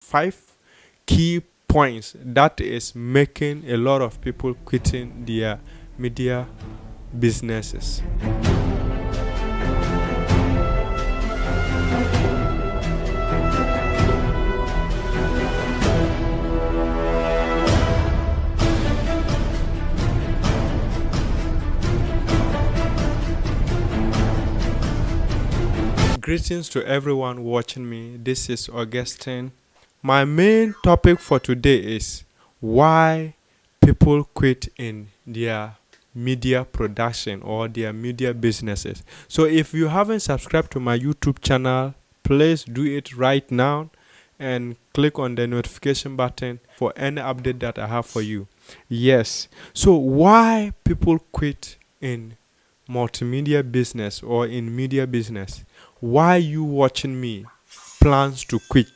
5 key points that is making a lot of people quitting their media businesses. Greetings to everyone watching me. This is Augustine. My main topic for today is why people quit in their media production or their media businesses. So if you haven't subscribed to my YouTube channel, please do it right now and click on the notification button for any update that I have for you. Yes. So why people quit in multimedia business or in media business? Why you watching me plans to quit?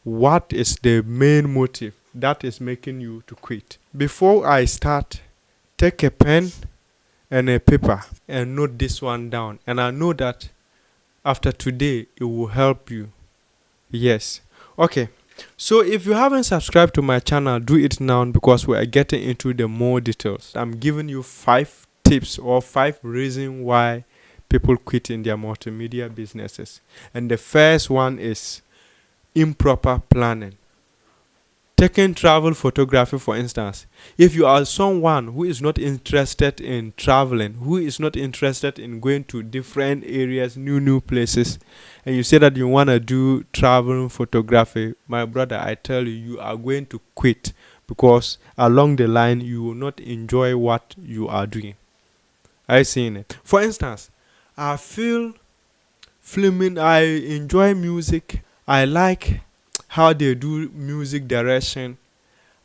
What is the main motive that is making you to quit? Before I start, take a pen and a paper and note this one down. And I know that after today, it will help you. Yes. Okay. So if you haven't subscribed to my channel, do it now because we are getting into the more details. I'm giving you 5 tips or 5 reasons why people quit in their multimedia businesses. And the first one is improper planning. Taking travel photography, for instance. If you are someone who is not interested in traveling, who is not interested in going to different areas, new places, and you say that you want to do travel photography, my brother, I tell you, you are going to quit because along the line, you will not enjoy what you are doing. I seen it. For instance, I feel filming, I enjoy music. I like how they do music direction.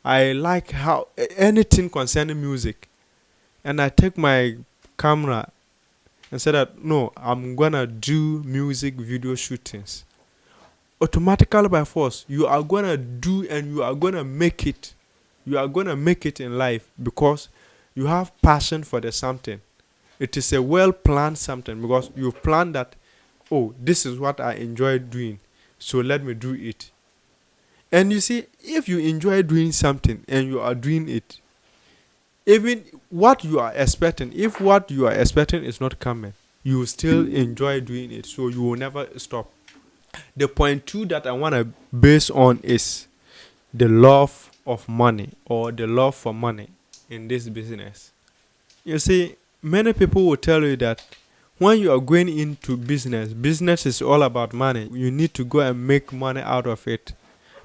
I like how anything concerning music. And I take my camera and say that, no, I'm going to do music video shootings. Automatically by force, you are going to do and you are going to make it. You are going to make it in life because you have passion for the something. It is a well-planned something because you plan that, oh, this is what I enjoy doing, so let me do it. And you see, if you enjoy doing something and you are doing it, even what you are expecting, if what you are expecting is not coming, you will still enjoy doing it, so you will never stop. The point 2 that I want to base on is the love of money or the love for money in this business. You see, many people will tell you that when you are going into business is all about money. You need to go and make money out of it.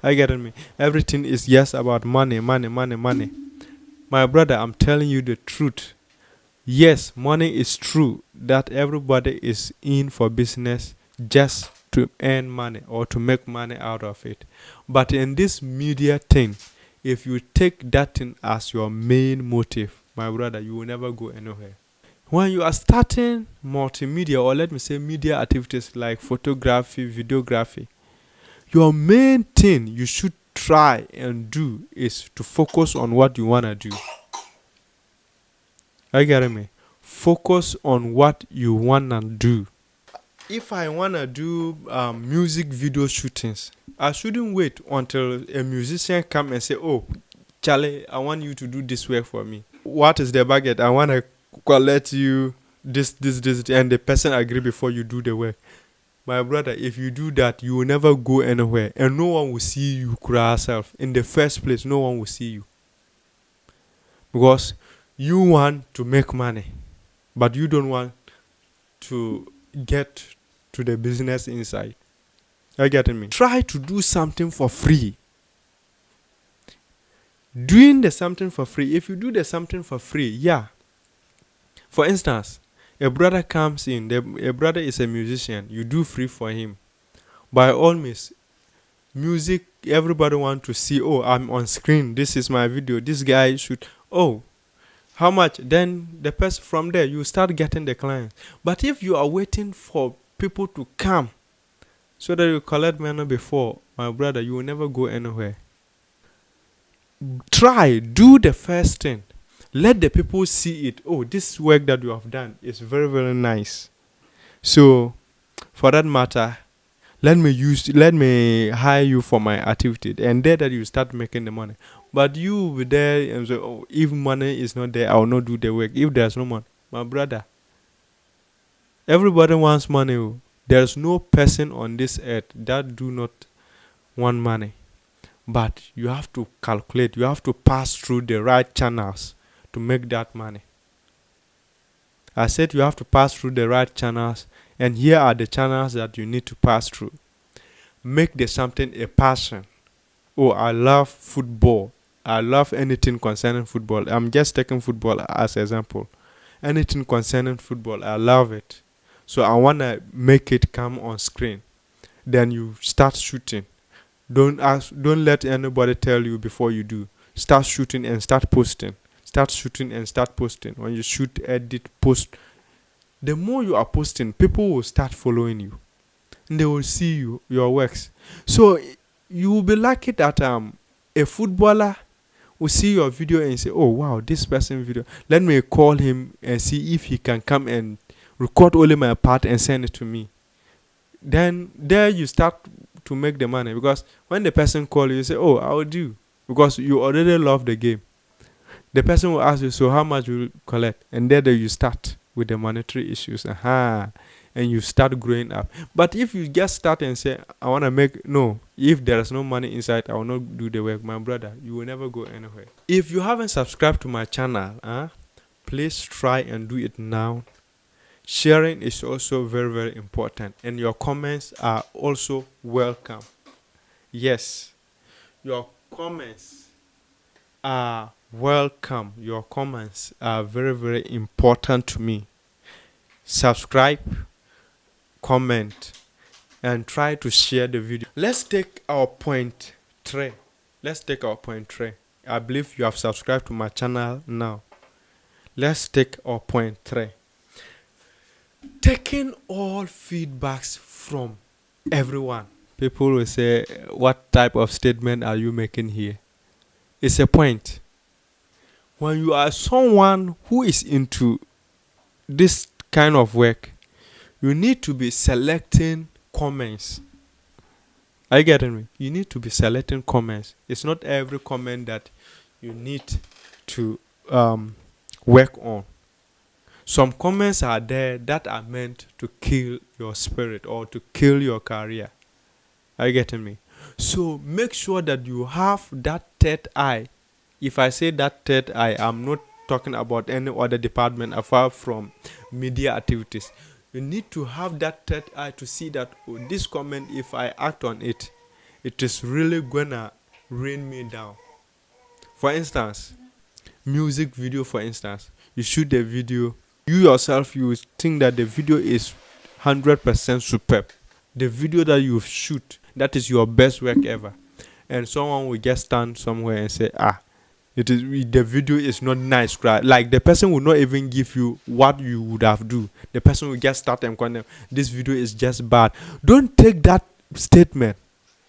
I get me. Everything is just about money. My brother, I'm telling you the truth. Yes, money is true that everybody is in for business just to earn money or to make money out of it. But in this media thing, if you take that thing as your main motive, my brother, you will never go anywhere. When you are starting multimedia, or let me say media activities like photography, videography, your main thing you should try and do is to focus on what you want to do. I get me? Focus on what you want to do. If I want to do music video shootings, I shouldn't wait until a musician come and say, oh, Charlie, I want you to do this work for me. What is the budget? I want to collect you this, and the person agree before you do the work. My brother, if you do that, you will never go anywhere, and no one will see you cry yourself. In the first place, no one will see you because you want to make money, but you don't want to get to the business inside. Are you getting me? Try to do something for free. Doing the something for free. If you do the something for free, yeah. For instance, a brother comes in, a brother is a musician, you do free for him. By all means, music, everybody want to see, oh, I'm on screen, this is my video, this guy should, oh, how much? Then the person from there, you start getting the client. But if you are waiting for people to come so that you collect money before, my brother, you will never go anywhere. Try, do the first thing. Let the people see it. Oh, this work that you have done is very, very nice. So, for that matter, let me hire you for my activity, and there that you start making the money. But you will be there and say, oh, if money is not there, I will not do the work. If there's no money, my brother, everybody wants money. Oh. There's no person on this earth that do not want money. But you have to calculate, you have to pass through the right channels to make that money. I said you have to pass through the right channels, and here are the channels that you need to pass through. Make the something a passion. Oh, I love football. I love anything concerning football. I'm just taking football as an example. Anything concerning football, I love it. So I want to make it come on screen. Then you start shooting. Don't let anybody tell you before you do. Start shooting and start posting. Start shooting and start posting. When you shoot, edit, post, the more you are posting, people will start following you. And they will see your works. So you will be lucky that a footballer will see your video and say, oh wow, this person video. Let me call him and see if he can come and record only my part and send it to me. Then there you start to make the money, because when the person call you say, oh, I will do, because you already love the game. The person will ask you, so how much will you collect? And there you start with the monetary issues. And you start growing up. But if you just start and say, I want to make, no, if there's no money inside, I will not do the work, my brother, you will never go anywhere. If you haven't subscribed to my channel, please try and do it now. Sharing is also very, very important, and your comments are also welcome. Yes, your comments are welcome. Your comments are very, very important to me. Subscribe, comment, and try to share the video. Let's take our point 3. I believe you have subscribed to my channel now. Let's take our point 3. Taking all feedbacks from everyone. People will say, what type of statement are you making here? It's a point. When you are someone who is into this kind of work, you need to be selecting comments. Are you getting me? You need to be selecting comments. It's not every comment that you need to work on. Some comments are there that are meant to kill your spirit or to kill your career. Are you getting me? So make sure that you have that third eye. If I say that third eye, I'm not talking about any other department apart from media activities. You need to have that third eye to see that, oh, this comment, if I act on it, it is really gonna rain me down. For instance, music video, for instance, you shoot the video. You yourself, you think that the video is 100% superb. The video that you shoot, that is your best work ever. And someone will just stand somewhere and say, the video is not nice, right? Like the person will not even give you what you would have do. The person will just start and condemn, this video is just bad. Don't take that statement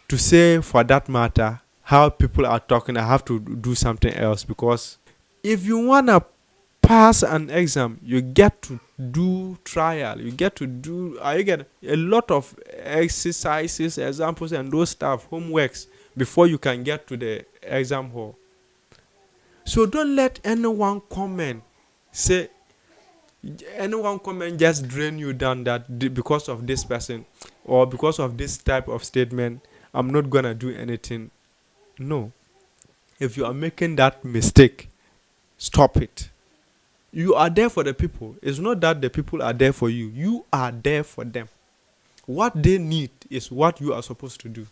to say, for that matter, how people are talking, I have to do something else. Because if you want to pass an exam, you get to do trial, you get to do you get a lot of exercises, examples, and those stuff, homeworks, before you can get to the exam hall. So don't let anyone comment just drain you down, that because of this person or because of this type of statement, I'm not gonna do anything. No. If you are making that mistake, stop it. You are there for the people. It's not that the people are there for you. You are there for them. What they need is what you are supposed to do.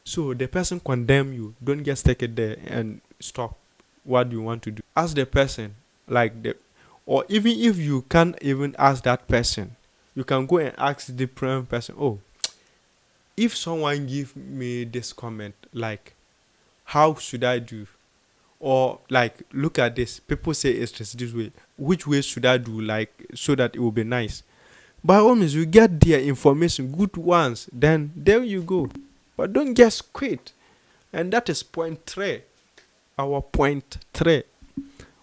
So the person condemn you, don't just take it there and stop what you want to do. Ask the person, or even if you can't even ask that person, you can go and ask the different person, oh, if someone give me this comment, how should I do? Or look at this. People say it's just this way. Which way should I do? So that it will be nice. By all means, you get their information, good ones. Then there you go. But don't just quit. And that is point 3. Our point 3.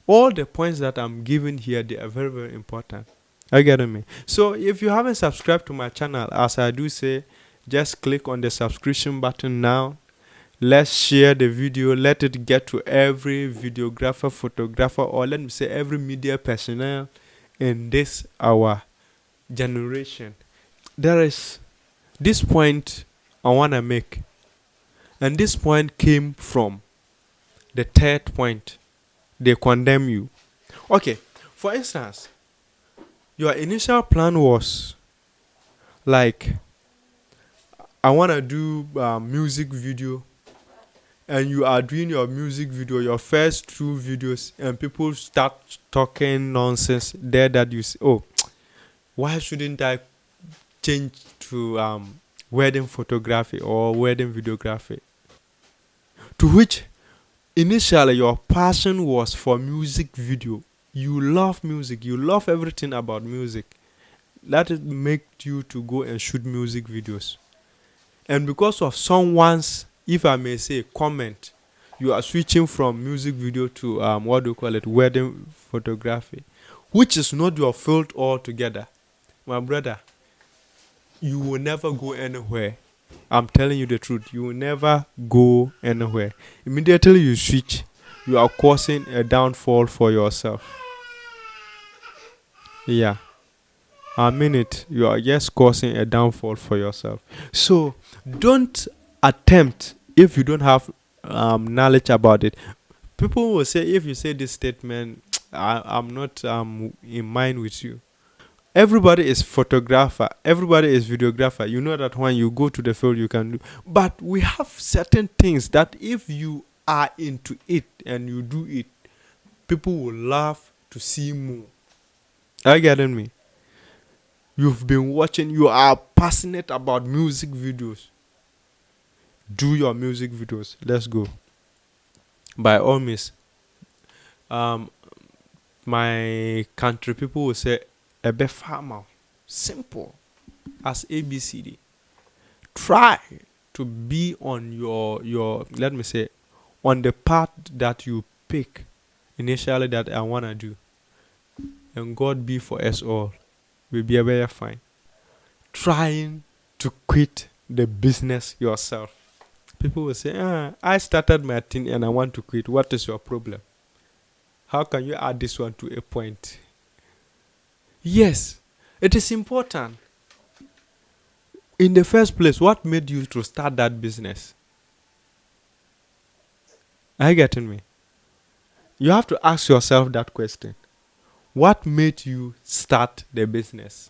All the points that I'm giving here, they are very, very important. Are you getting me? So if you haven't subscribed to my channel, as I do say, just click on the subscription button now. Let's share the video. Let it get to every videographer, photographer, or let me say every media personnel in this our generation. There is this point I want to make, and this point came from the third point. They condemn you. Okay, for instance, your initial plan was like, I want to do music video, and you are doing your music video, your first two videos, and people start talking nonsense there that you say, oh, why shouldn't I change to wedding photography or wedding videography? To which initially your passion was for music video. You love music, you love everything about music. That it make you to go and shoot music videos. And because of someone's, if I may say, comment, you are switching from music video to what do you call it, wedding photography, which is not your field altogether. My brother, you will never go anywhere. I'm telling you the truth. You will never go anywhere. Immediately you switch, you are causing a downfall for yourself. Yeah, I mean it. You are just causing a downfall for yourself. So don't attempt if you don't have knowledge about it. People will say, if you say this statement, I'm not in mind with you. Everybody is photographer, everybody is videographer. You know that when you go to the field you can do. But we have certain things that if you are into it and you do it, people will love to see more. Are you getting me? You've been watching, you are passionate about music videos. Do your music videos. Let's go. By all means. My country people will say ebe farmer. Simple as ABCD. Try to be on your let me say on the path that you pick initially that I wanna do. And God be for us all. We'll be very fine. Trying to quit the business yourself. People will say, I started my thing and I want to quit. What is your problem? How can you add this one to a point? Yes, it is important. In the first place, what made you to start that business? Are you getting me? You have to ask yourself that question. What made you start the business?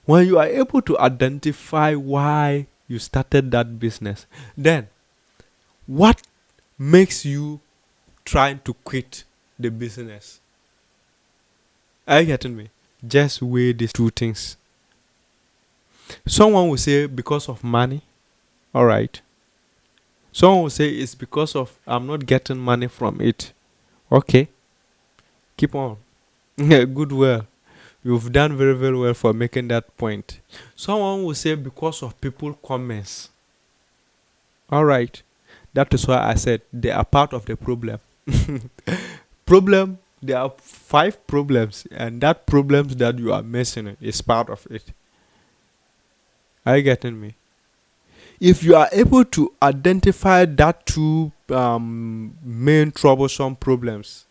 When you are able to identify why you started that business, then what makes you trying to quit the business? Are you getting me? Just weigh these two things. Someone will say because of money. All right. Someone will say it's because of I'm not getting money from it. Okay. Keep on. Good well. You've done very, very well for making that point. Someone will say because of people comments. All right. That is why I said they are part of the problem. There are 5 problems, and that problems that you are mentioning is part of it. Are you getting me? If you are able to identify that 2 main troublesome problems,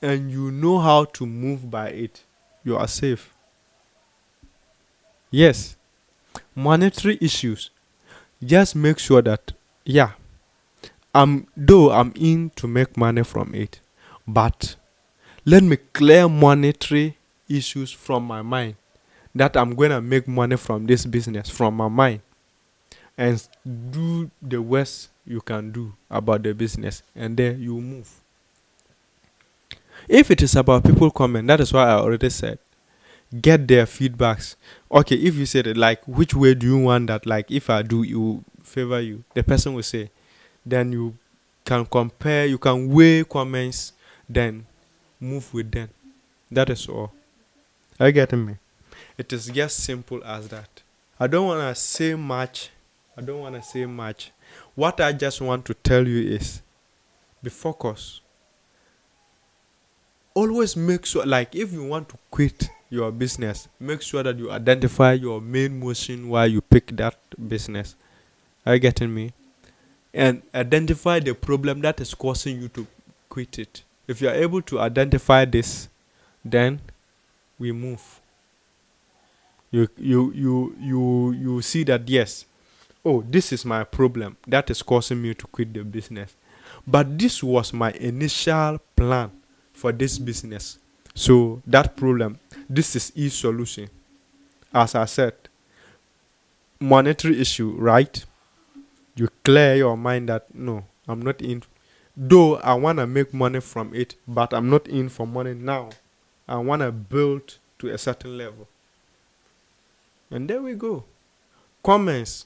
and you know how to move by it, you are safe. Yes, monetary issues. Just make sure that, yeah, though I'm in to make money from it, but let me clear monetary issues from my mind, that I'm going to make money from this business from my mind, and do the worst you can do about the business, and then you move. If it is about people comment, that is why I already said, get their feedbacks. Okay, if you said it, like, which way do you want that? Like, if I do, you favor you. The person will say, then you can compare, you can weigh comments, then move with them. That is all. Are you getting me? It is just simple as that. I don't want to say much. What I just want to tell you is, be focused. Always make sure, like, if you want to quit your business, make sure that you identify your main motion why you pick that business. Are you getting me? And identify the problem that is causing you to quit it. If you are able to identify this, then we move. You see that, yes, oh, this is my problem that is causing me to quit the business, but this was my initial plan for this business. So that problem, this is its solution. As I said, monetary issue, right? You clear your mind that no, I'm not in, though I want to make money from it, but I'm not in for money now. I want to build to a certain level. And there we go. Comments.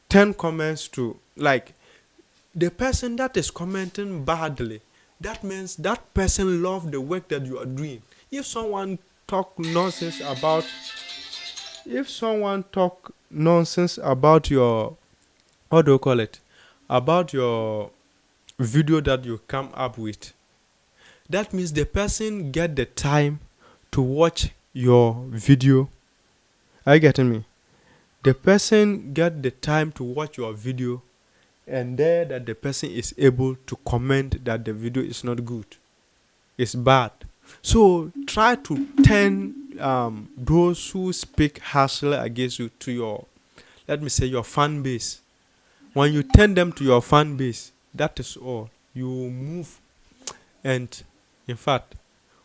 10 comments to, like, the person that is commenting badly, that means that person loves the work that you are doing. If someone talk nonsense about your, what do you call it, about your video that you come up with, that means the person get the time to watch your video. Are you getting me? The person get the time to watch your video, and there that the person is able to comment that the video is not good, it's bad. So try to turn those who speak harshly against you to your, let me say, your fan base. When you turn them to your fan base, that is all. You move, and in fact,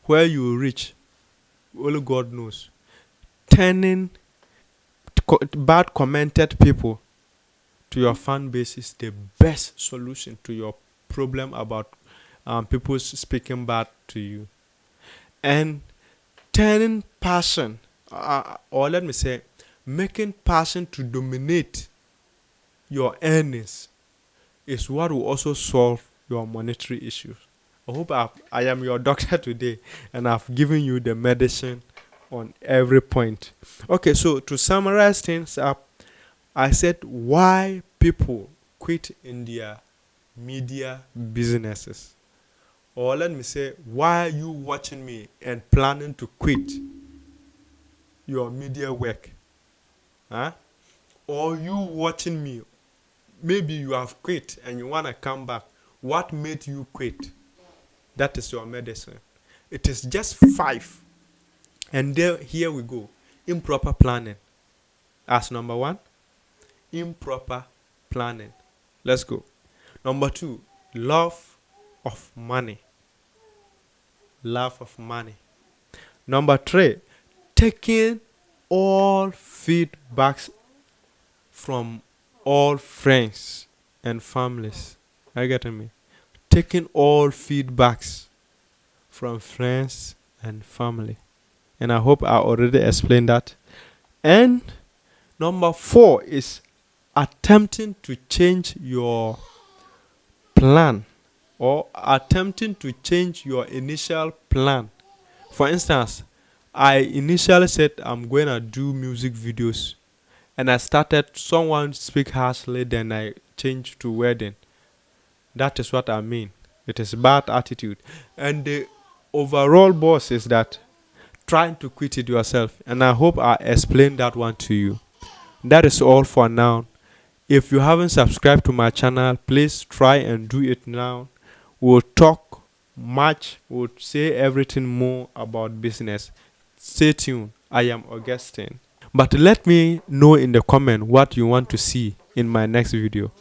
where you reach, only God knows. Turning bad commented people to your fan base is the best solution to your problem about people speaking bad to you. And turning passion, or let me say, making passion to dominate your earnings is what will also solve your monetary issues. I hope I am your doctor today, and I've given you the medicine on every point. Okay, so to summarize things up, I said why people quit in their media businesses. Or let me say, why are you watching me and planning to quit your media work? Huh? Or you watching me, maybe you have quit and you want to come back. What made you quit? That is your medicine. It is just 5. And here we go. Improper planning. As number 1, improper planning. Let's go. Number 2, love of money. Love of money. Number 3, taking all feedbacks from all friends and families. Are you getting me? Taking all feedbacks from friends and family. And I hope I already explained that. And number 4 is attempting to change your plan, or attempting to change your initial plan. For instance, I initially said I'm going to do music videos, and I started, someone speak harshly, then I changed to wedding. That is what I mean. It is bad attitude. And the overall boss is that trying to quit it yourself. And I hope I explained that one to you. That is all for now. If you haven't subscribed to my channel, please try and do it now. We'll talk much. We'll say everything more about business. Stay tuned. I am Augustine. But let me know in the comment what you want to see in my next video.